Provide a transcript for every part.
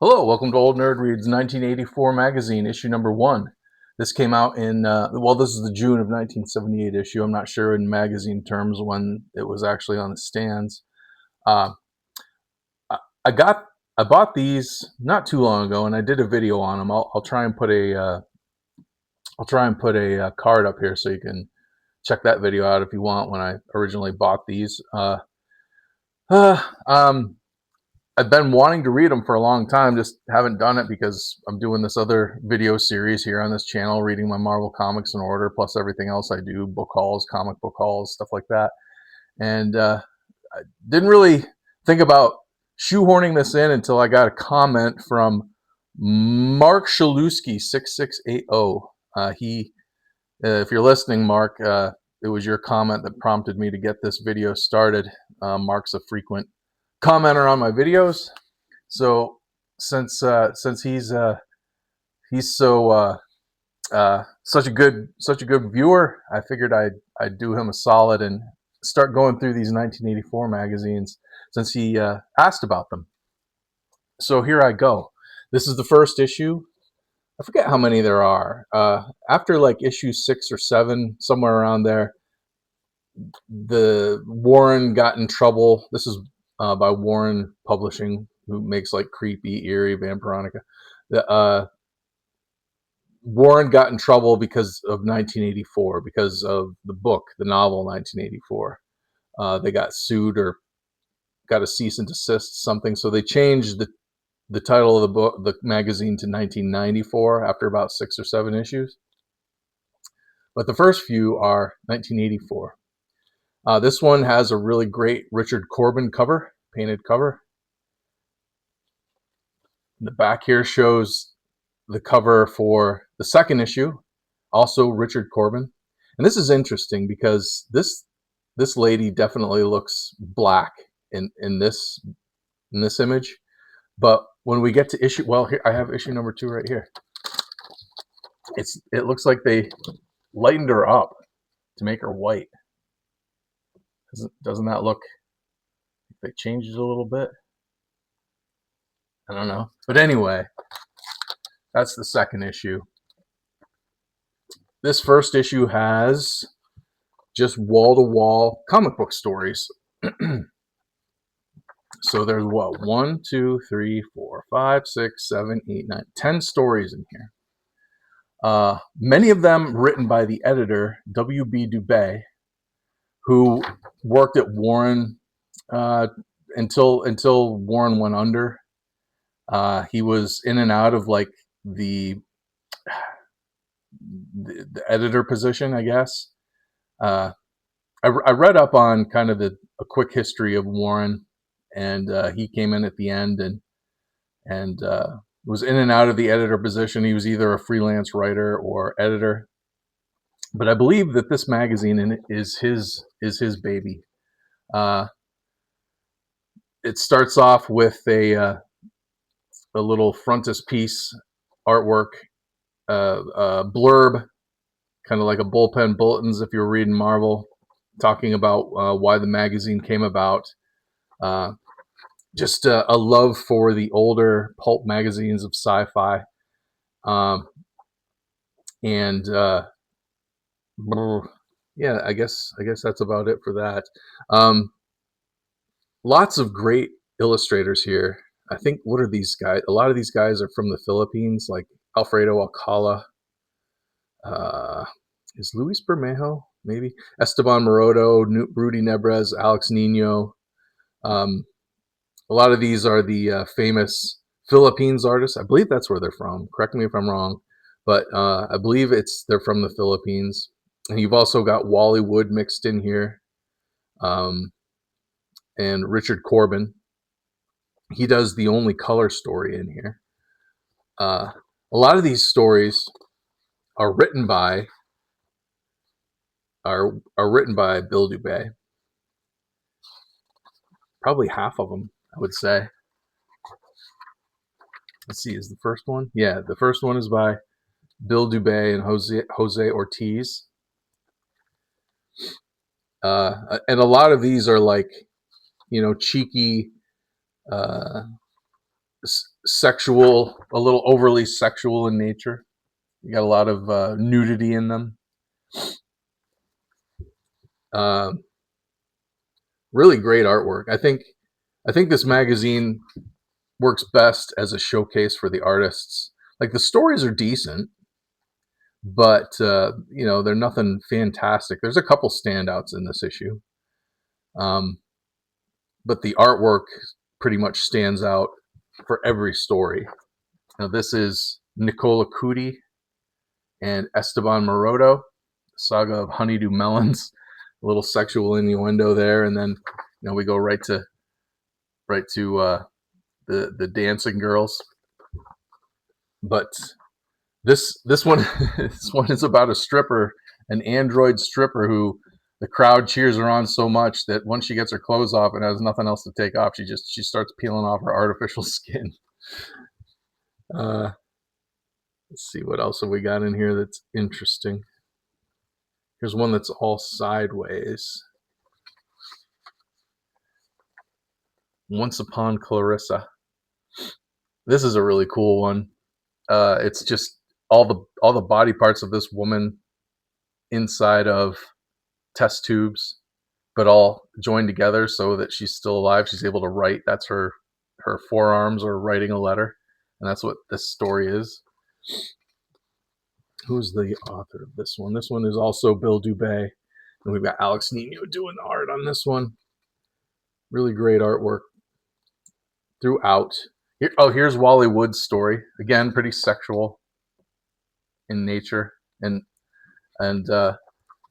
Hello, welcome to Old Nerd Reads 1984 magazine, issue number 1. This came out in, this is the June of 1978 issue. I'm not sure in magazine terms when it was actually on the stands. Uh, I I got, I bought these not too long ago, and I did a video on them. I'll try and put a card up here so you can check that video out if you want. When I originally bought these, uh, um, I've been wanting to read them for a long time, just haven't done it because I'm doing this other video series here on this channel, reading my Marvel comics in order, plus everything else I do, book hauls, comic book hauls, stuff like that. And I didn't really think about shoehorning this in until I got a comment from Mark Shalusky 6680. If you're listening, Mark, it was your comment that prompted me to get this video started. Mark's a frequent commenter on my videos, so since he's such a good viewer, I figured I'd do him a solid and start going through these 1984 magazines since he asked about them. So here I go. This is the first issue. I forget how many there are. After like issue 6 or 7, somewhere around there, the Warren got in trouble. This is by Warren Publishing, who makes like creepy, eerie, Vampironica. Warren got in trouble because of 1984, because of the book, the novel 1984. They got sued or got a cease and desist, something. So they changed the title of the book, the magazine, to 1994 after about 6 or 7 issues. But the first few are 1984. This one has a really great Richard Corbin cover, painted cover. The back here shows the cover for the second issue, also Richard Corbin. And this is interesting because this lady definitely looks black in this image. But when we get to issue, well, here I have issue number 2 right here. It looks like they lightened her up to make her white. Doesn't that look? They changed it a little bit. I don't know, but anyway, that's the second issue. This first issue has just wall-to-wall comic book stories. So there's what? 1, 2, 3, 4, 5, 6, 7, 8, 9, 10 stories in here. Many of them written by the editor, W.B. Dubé, who worked at Warren until Warren went under. He was in and out of like the editor position, I guess. I read up on kind of a quick history of Warren, and he came in at the end and was in and out of the editor position. He was either a freelance writer or editor. But I believe that this magazine is his baby. It starts off with a little frontispiece artwork, blurb, kind of like a bullpen bulletins if you were reading Marvel, talking about why the magazine came about. Just a love for the older pulp magazines of sci-fi. And yeah, I guess that's about it for that. Lots of great illustrators here. I think, what are these guys? A lot of these guys are from the Philippines, like Alfredo Alcala. Is Luis Bermejo, maybe? Esteban Maroto, Rudy Nebres, Alex Nino. A lot of these are the famous Philippines artists. I believe that's where they're from. Correct me if I'm wrong. But I believe they're from the Philippines. And you've also got Wally Wood mixed in here. And Richard Corbin. He does the only color story in here. A lot of these stories are written by Bill Dubé. Probably half of them, I would say. Let's see, is the first one? Yeah, the first one is by Bill Dubé and Jose Ortiz. And a lot of these are like, cheeky sexual, a little overly sexual in nature. You got a lot of nudity in them. Really great artwork. I think this magazine works best as a showcase for the artists. Like, the stories are decent, but they're nothing fantastic. There's a couple standouts in this issue, but the artwork pretty much stands out for every story. Now, this is Nicola Cuti and Esteban Maroto, Saga of Honeydew Melons. A little sexual innuendo there, and then we go right to the dancing girls. But this one this one is about a stripper, an android stripper, who the crowd cheers her on so much that once she gets her clothes off and has nothing else to take off, she starts peeling off her artificial skin. Let's see, what else have we got in here that's interesting. Here's one that's all sideways. Once Upon Clarissa. This is a really cool one. It's just all the body parts of this woman inside of test tubes, but all joined together so that she's still alive. She's able to write. That's her forearms are writing a letter, and that's what this story is. Who's the author of this one? This one is also Bill Dubay, and we've got Alex Nino doing the art on this one. Really great artwork throughout. Here's Wally Wood's story. Again, pretty sexual in nature, and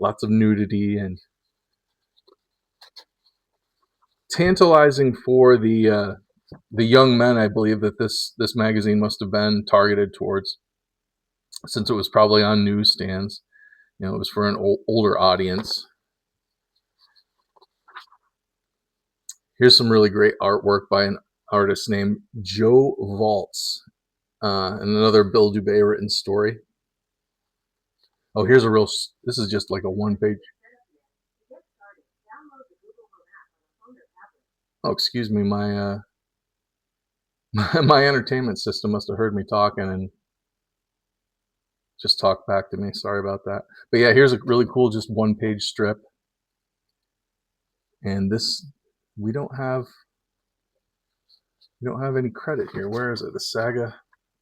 lots of nudity, and tantalizing for the young men, I believe, that this magazine must have been targeted towards, since it was probably on newsstands. It was for an older audience. Here's some really great artwork by an artist named Joe Valtz, and another Bill Dubay written story. Oh, here's this is just like a one-page. Oh, excuse me, my my entertainment system must have heard me talking and just talked back to me. Sorry about that. But yeah, here's a really cool, just one-page strip. And this, we don't have any credit here. Where is it? The Saga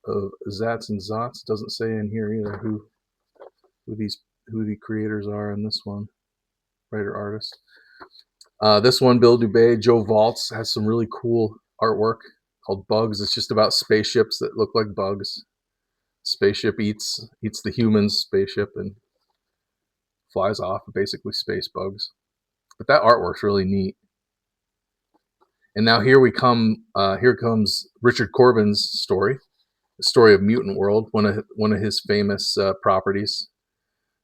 of Zatz and Zotz. Doesn't say in here either who the creators are in this one, writer artist. This one, Bill Dubay, Joe Valtz, has some really cool artwork called Bugs. It's just about spaceships that look like bugs. Spaceship eats the human's spaceship and flies off. Basically, space bugs. But that artwork's really neat. And now here comes Richard Corbin's story, the story of Mutant World, one of his famous properties.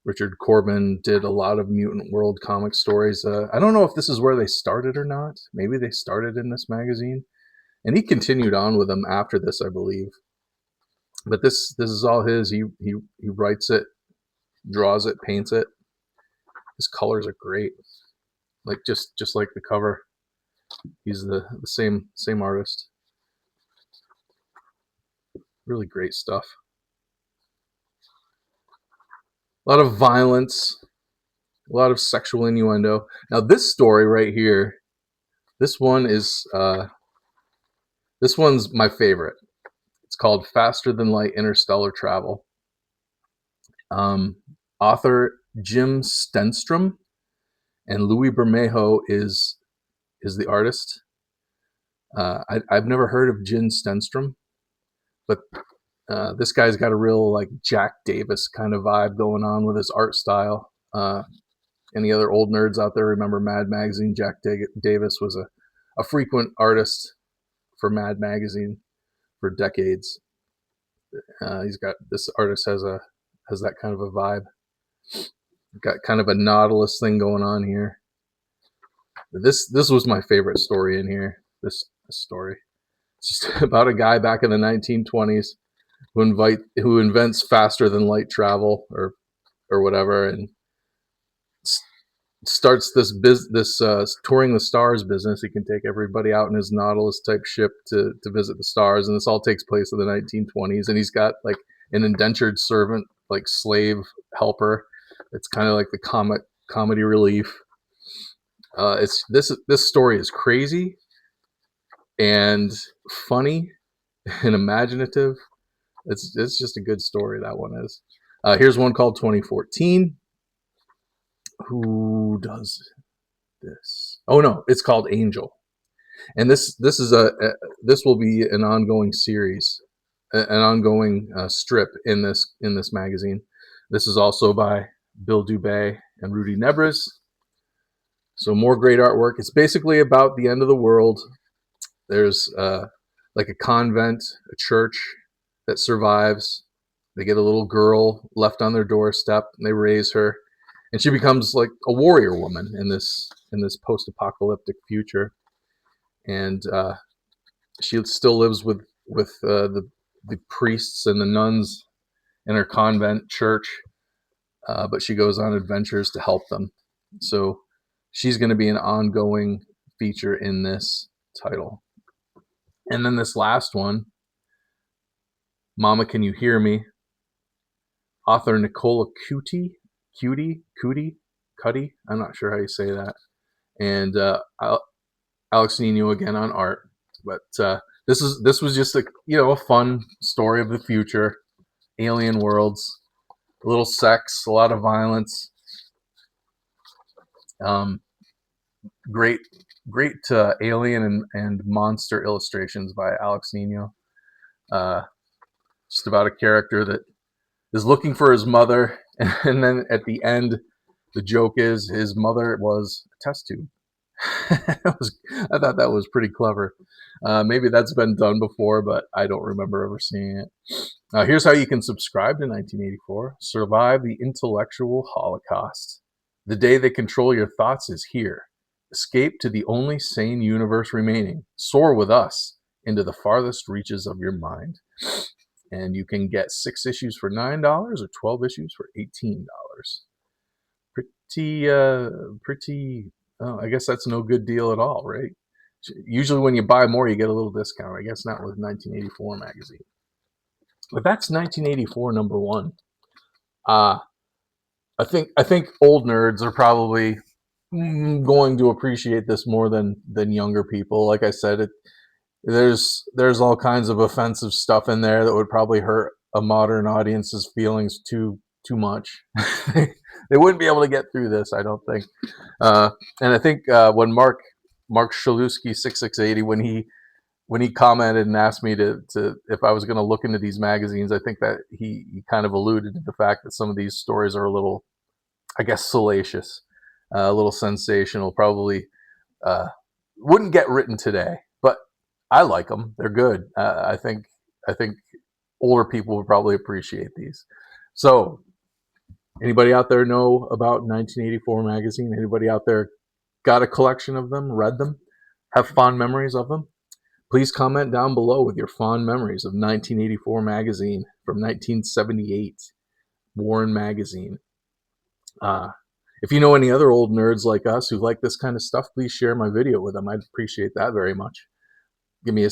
Richard Corbin did a lot of Mutant World comic stories. I don't know if this is where they started or not. Maybe they started in this magazine, and he continued on with them after this, I believe. But this is all his. He writes it, draws it, paints it. His colors are great, like just like the cover. He's the same artist. Really great stuff. A lot of violence, a lot of sexual innuendo. Now this story right here, this one's my favorite. It's called Faster Than Light Interstellar Travel. Author Jim Stenstrom and Louis Bermejo is the artist. I've never heard of Jim Stenstrom, but this guy's got a real like Jack Davis kind of vibe going on with his art style. Any other old nerds out there remember Mad Magazine? Jack Davis was a frequent artist for Mad Magazine for decades. This artist has that kind of a vibe. Got kind of a Nautilus thing going on here. This was my favorite story in here. This story. It's just about a guy back in the 1920s who invents faster than light travel or whatever, and starts this touring the stars business. He can take everybody out in his Nautilus type ship to visit the stars, and this all takes place in the 1920s. And he's got like an indentured servant, like slave helper. It's kind of like the comedy relief. It's this story is crazy and funny and imaginative. It's just a good story. That one is. Here's one called 2014. Who does this? Oh no, it's called Angel, and this this will be an ongoing series, an ongoing strip in this magazine. This is also by Bill Dubay and Rudy Nebres. So more great artwork. It's basically about the end of the world. There's like a convent, a church that survives. They get a little girl left on their doorstep, and they raise her, and she becomes like a warrior woman in this post-apocalyptic future. And she still lives with the priests and the nuns in her convent church, but she goes on adventures to help them. So she's going to be an ongoing feature in this title. And then this last one, Mama, Can You Hear Me? Author Nicola Cutie, I'm not sure how you say that. And Alex Nino again on art. But this was just a fun story of the future, alien worlds, a little sex, a lot of violence. Great alien and monster illustrations by Alex Nino. Just about a character that is looking for his mother, and then at the end, the joke is his mother was a test tube. I thought that was pretty clever. Maybe that's been done before, but I don't remember ever seeing it. Here's how you can subscribe to 1984. Survive the intellectual holocaust. The day they control your thoughts is here. Escape to the only sane universe remaining. Soar with us into the farthest reaches of your mind. And you can get 6 issues for $9 or 12 issues for $18. Pretty. I guess that's no good deal at all, right? Usually when you buy more, you get a little discount. I guess not with 1984 magazine. But that's 1984 number one. I think old nerds are probably going to appreciate this more than younger people. Like I said, there's all kinds of offensive stuff in there that would probably hurt a modern audience's feelings too much. They wouldn't be able to get through this, I don't think. And I think when Mark Shalusky 6680, when he commented and asked me to if I was going to look into these magazines, I think that he kind of alluded to the fact that some of these stories are a little, I guess, salacious, a little sensational. Probably wouldn't get written today, but I like them. They're good. I think older people would probably appreciate these. So, anybody out there know about 1984 magazine? Anybody out there got a collection of them, read them, have fond memories of them? Please comment down below with your fond memories of 1984 magazine from 1978, Warren Magazine. If you know any other old nerds like us who like this kind of stuff, please share my video with them. I'd appreciate that very much. Give me a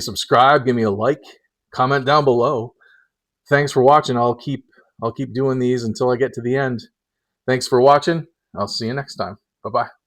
subscribe, give me a like, comment down below. Thanks for watching. I'll keep doing these until I get to the end. Thanks for watching. I'll see you next time. Bye-bye.